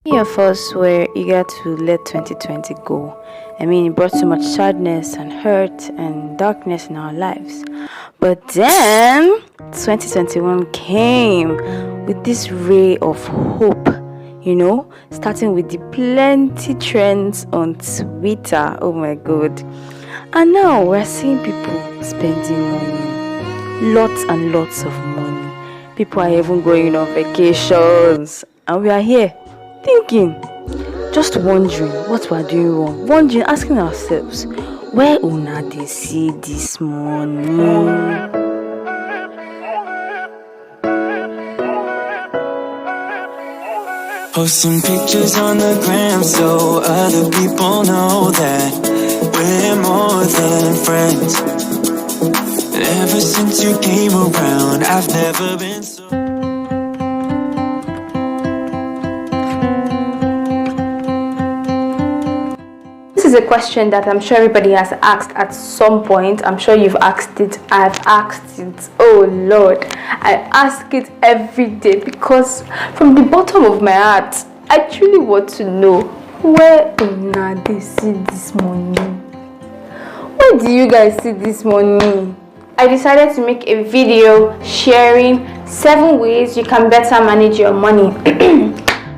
Many of us were eager to let 2020 go. I mean, it brought so much sadness and hurt and darkness in our lives. But then 2021 came with this ray of hope, starting with the plenty trends on Twitter. Oh my god. And now we're seeing people spending money, lots and lots of money. People are even going on vacations, and we are here thinking, just wondering what we're doing wrong, wondering, asking ourselves, where una they see this money? Posting pictures on the gram so other people know that we're more than friends. Ever since you came around, I've never been so. This is a question that I'm sure everybody has asked at some point. I'm sure you've asked it. I've asked it. Oh Lord, I ask it every day because from the bottom of my heart, I truly want to know where they see this money. Where do you guys see this money? I decided to make a video sharing 7 ways you can better manage your money.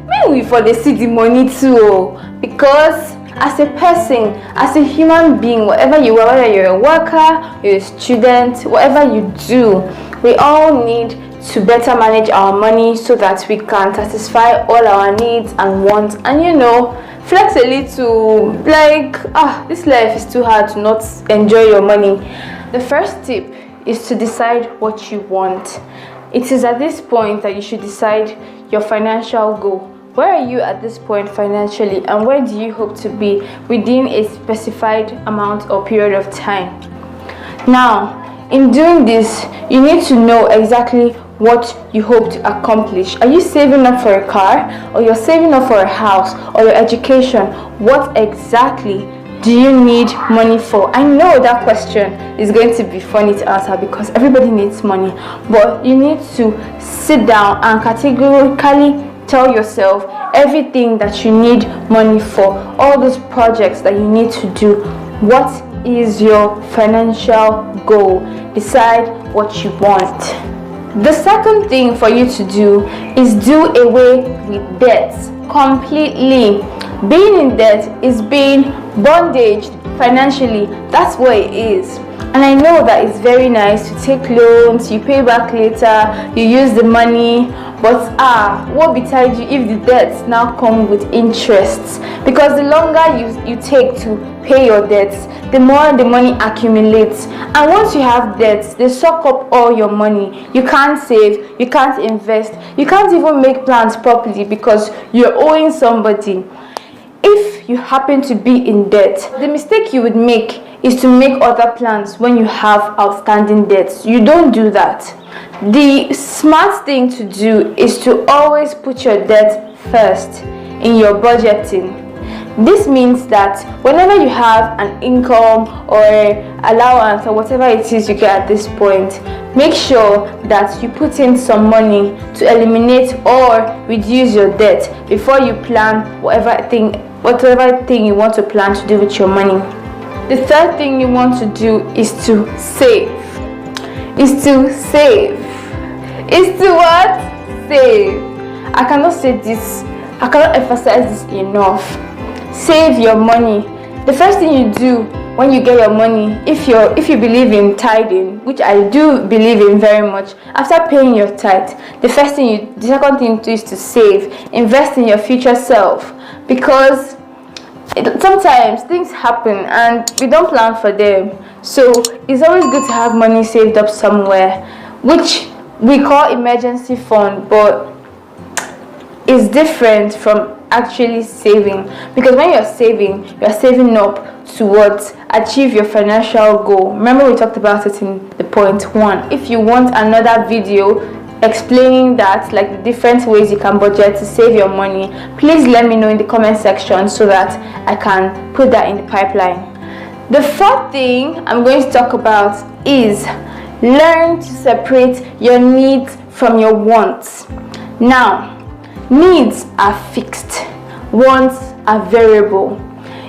Maybe for the see the money too, because as a person, as a human being, whatever you are, whether you're a worker, you're a student, whatever you do, we all need to better manage our money so that we can satisfy all our needs and wants, and flex a little, like, this life is too hard to not enjoy your money. The first tip is to decide what you want. It is at this point that you should decide your financial goal. Where are you at this point financially, and where do you hope to be within a specified amount or period of time? Now, in doing this, you need to know exactly what you hope to accomplish. Are you saving up for a car, or you're saving up for a house, or your education? What exactly do you need money for? I know that question is going to be funny to answer because everybody needs money, but you need to sit down and categorically tell yourself everything that you need money for, all those projects that you need to do. What is your financial goal? Decide what you want. The second thing for you to do is do away with debts completely. Being in debt is being bondaged financially. That's what it is. And I know that it's very nice to take loans, you pay back later, you use the money, but what betide you if the debts now come with interests? Because the longer you take to pay your debts, the more the money accumulates. And once you have debts, they suck up all your money. You can't save, you can't invest, you can't even make plans properly because you're owing somebody. If you happen to be in debt, the mistake you would make is to make other plans when you have outstanding debts. You don't do that. The smart thing to do is to always put your debt first in your budgeting. This means that whenever you have an income or allowance or whatever it is you get at this point, make sure that you put in some money to eliminate or reduce your debt before you plan whatever thing you want to plan to do with your money. The third thing you want to do is to save. Is to what? Save. I cannot emphasize this enough. Save your money. The first thing you do when you get your money, if you believe in tithing, which I do believe in very much, after paying your tithe, the second thing to do is to save. Invest in your future self, because sometimes things happen and we don't plan for them. So it's always good to have money saved up somewhere, which we call emergency fund, but it's different from actually saving, because when you're saving up towards achieve your financial goal. Remember, we talked about it in the point 1. If you want another video explaining that, like the different ways you can budget to save your money, please let me know in the comment section so that I can put that in the pipeline. The fourth thing I'm going to talk about is learn to separate your needs from your wants. Now, needs are fixed. wants are variable.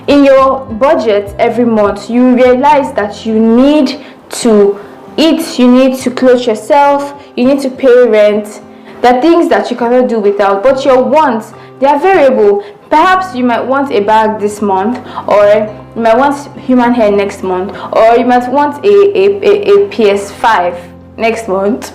In your budget every month, you realize that you need to eat, you need to clothe yourself, you need to pay rent. There are things that you cannot do without, but your wants, they are variable. Perhaps you might want a bag this month, or you might want human hair next month, or you might want a PS5 next month.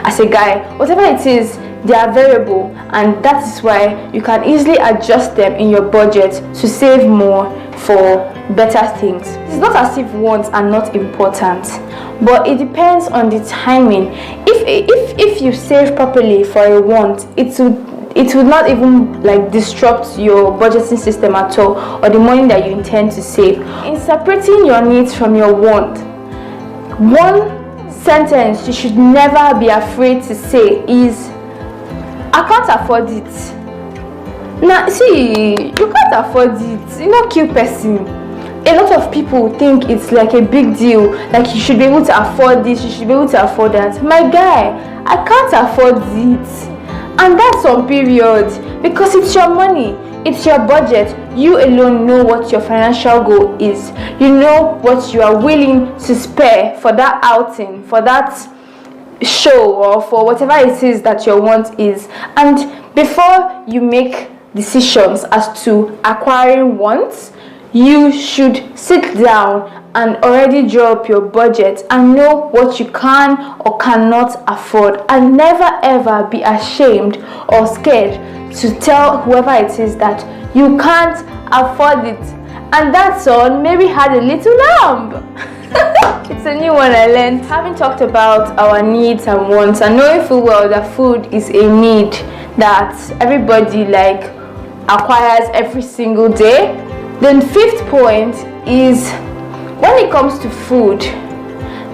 As a guy, whatever it is, they are variable, and that is why you can easily adjust them in your budget to save more for better things. It's not as if wants are not important, but it depends on the timing. If you save properly for a want, it would not even like disrupt your budgeting system at all, or the money that you intend to save. In separating your needs from your want, one sentence you should never be afraid to say is, I can't afford it. Now see, you can't afford it, you know, kill person. A lot of people think it's like a big deal, like you should be able to afford this, you should be able to afford that. My guy, I can't afford it, and that's on period, because it's your money, it's your budget. You alone know what your financial goal is. You know what you are willing to spare for that outing, for that show, or for whatever it is that your want is. And before you make decisions as to acquiring wants, you should sit down and already draw up your budget and know what you can or cannot afford, and never ever be ashamed or scared to tell whoever it is that you can't afford it. And that son maybe had a little lamb. It's a new one I learned. Having talked about our needs and wants, and knowing full well that food is a need that everybody like acquires every single day, then fifth point is, when it comes to food,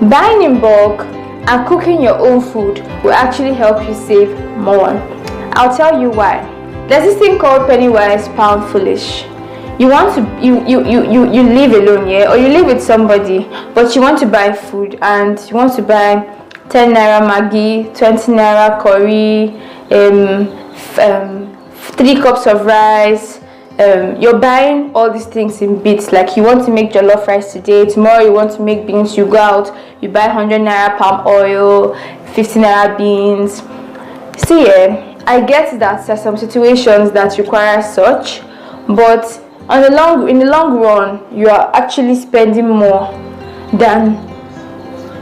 buying in bulk and cooking your own food will actually help you save more. I'll tell you why. There's this thing called penny wise, pound foolish. You want to you live alone, yeah, or you live with somebody, but you want to buy food, and you want to buy 10 naira Maggi, 20 naira curry, 3 cups of rice. You're buying all these things in bits. Like you want to make jollof rice today, tomorrow you want to make beans, you go out, you buy 100 naira palm oil, 50 naira beans. See, I get that there are some situations that require such, but in the long run, you are actually spending more than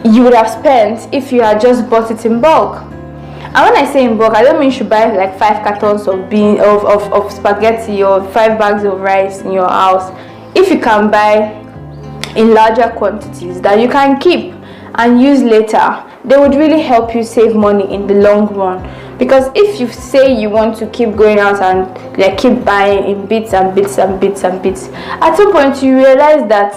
you would have spent if you had just bought it in bulk. And when I say in bulk, I don't mean you should buy like 5 cartons of spaghetti or 5 bags of rice in your house. If you can buy in larger quantities that you can keep and use later, they would really help you save money in the long run. Because if you say you want to keep going out and like keep buying in bits and bits and bits and bits, at some point you realize that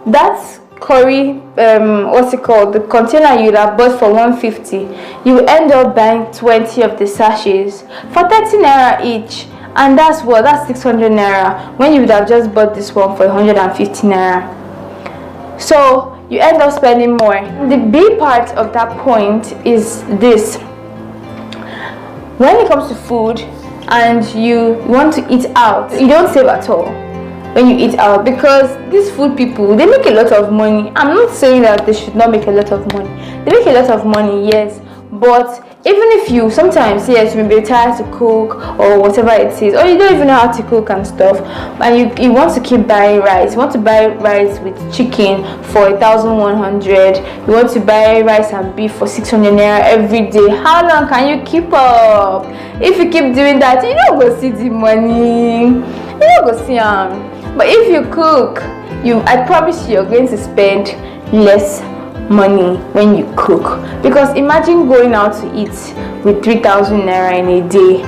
that's curry, what's it called, the container you would have bought for 150, you will end up buying 20 of the sachets for 30 naira each, and that's 600 naira when you would have just bought this one for 150 naira. So you end up spending more. The big part of that point is this: when it comes to food and you want to eat out, you don't save at all when you eat out, because these food people, they make a lot of money. I'm not saying that they should not make a lot of money. They make a lot of money, yes, but even if you sometimes, yes, you may be tired to cook or whatever it is, or you don't even know how to cook and stuff, and you want to keep buying rice, you want to buy rice with chicken for 1,100, you want to buy rice and beef for 600 naira every day. How long can you keep up? If you keep doing that, you don't go see the money, you don't go see them. But if you cook, I promise you're going to spend less money when you cook. Because imagine going out to eat with 3,000 naira in a day.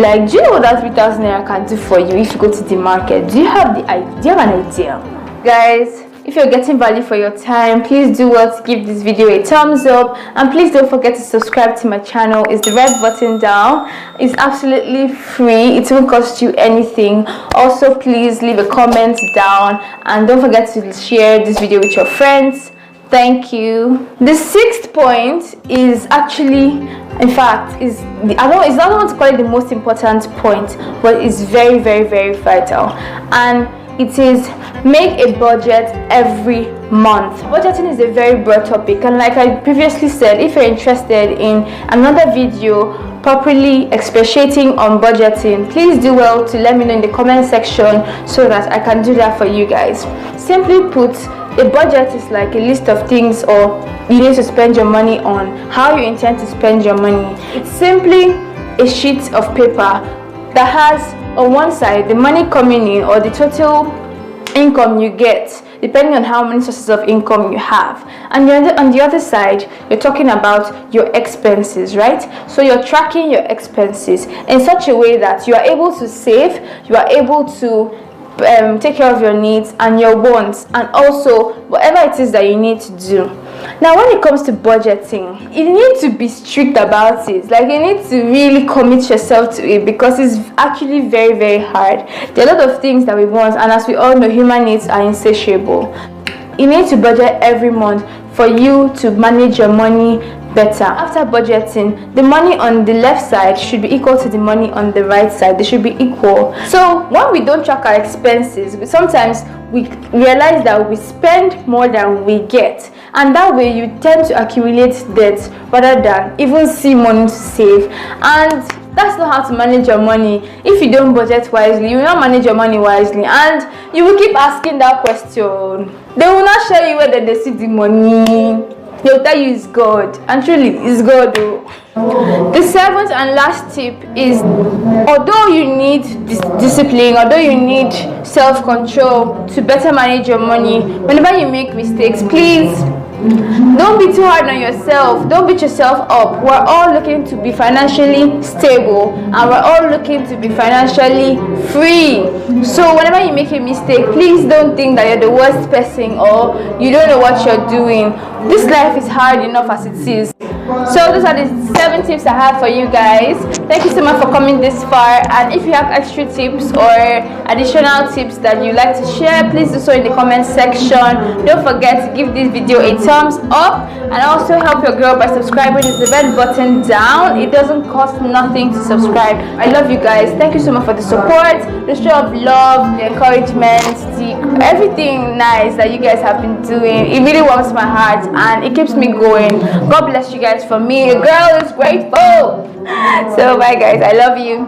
Like, do you know what that 3,000 naira can do for you if you go to the market? Do you have an idea? Guys, if you're getting value for your time, please do well to give this video a thumbs up, and please don't forget to subscribe to my channel. It's the red button down. It's absolutely free. It won't cost you anything. Also, please leave a comment down, and don't forget to share this video with your friends. Thank you. The 6th point is actually In fact, I don't want to call it the most important point, but it's very, very, very vital. And it is make a budget every month. Budgeting is a very broad topic, and like I previously said, if you're interested in another video properly expatiating on budgeting, please do well to let me know in the comment section so that I can do that for you guys. Simply put, a budget is like a list of things or you need to spend your money on, how you intend to spend your money. It's simply a sheet of paper that has on one side the money coming in or the total income you get depending on how many sources of income you have, and on the other side you're talking about your expenses, right? So you're tracking your expenses in such a way that you are able to save, you are able to take care of your needs and your wants, and also whatever it is that you need to do. Now, when it comes to budgeting, you need to be strict about it. Like, you need to really commit yourself to it because it's actually very, very hard. There are a lot of things that we want, and as we all know, human needs are insatiable. You need to budget every month for you to manage your money better. After budgeting, the money on the left side should be equal to the money on the right side. They should be equal. So when we don't track our expenses, sometimes we realize that we spend more than we get, and that way you tend to accumulate debt rather than even see money to save. And that's not how to manage your money. If you don't budget wisely, you will not manage your money wisely, and you will keep asking that question. They will not show you where they see the money. They'll tell you it's God, and truly it's God though. The seventh and last tip is, although you need discipline, although you need self-control to better manage your money, whenever you make mistakes, please don't be too hard on yourself. Don't beat yourself up. We're all looking to be financially stable, and we're all looking to be financially free. So whenever you make a mistake, please don't think that you're the worst person or you don't know what you're doing. This life is hard enough as it is. So those are the 7 tips I have for you guys. Thank you so much for coming this far, and if you have extra tips or additional tips that you'd like to share, please do so in the comment section. Don't forget to give this video a thumbs up, and also help your girl by subscribing. There's the red button down. It doesn't cost nothing to subscribe. I love you guys. Thank you so much for the support, the show of love, the encouragement, everything nice that you guys have been doing. It really warms my heart and it keeps me going. God bless you guys. For me, a girl is grateful. So bye guys, I love you.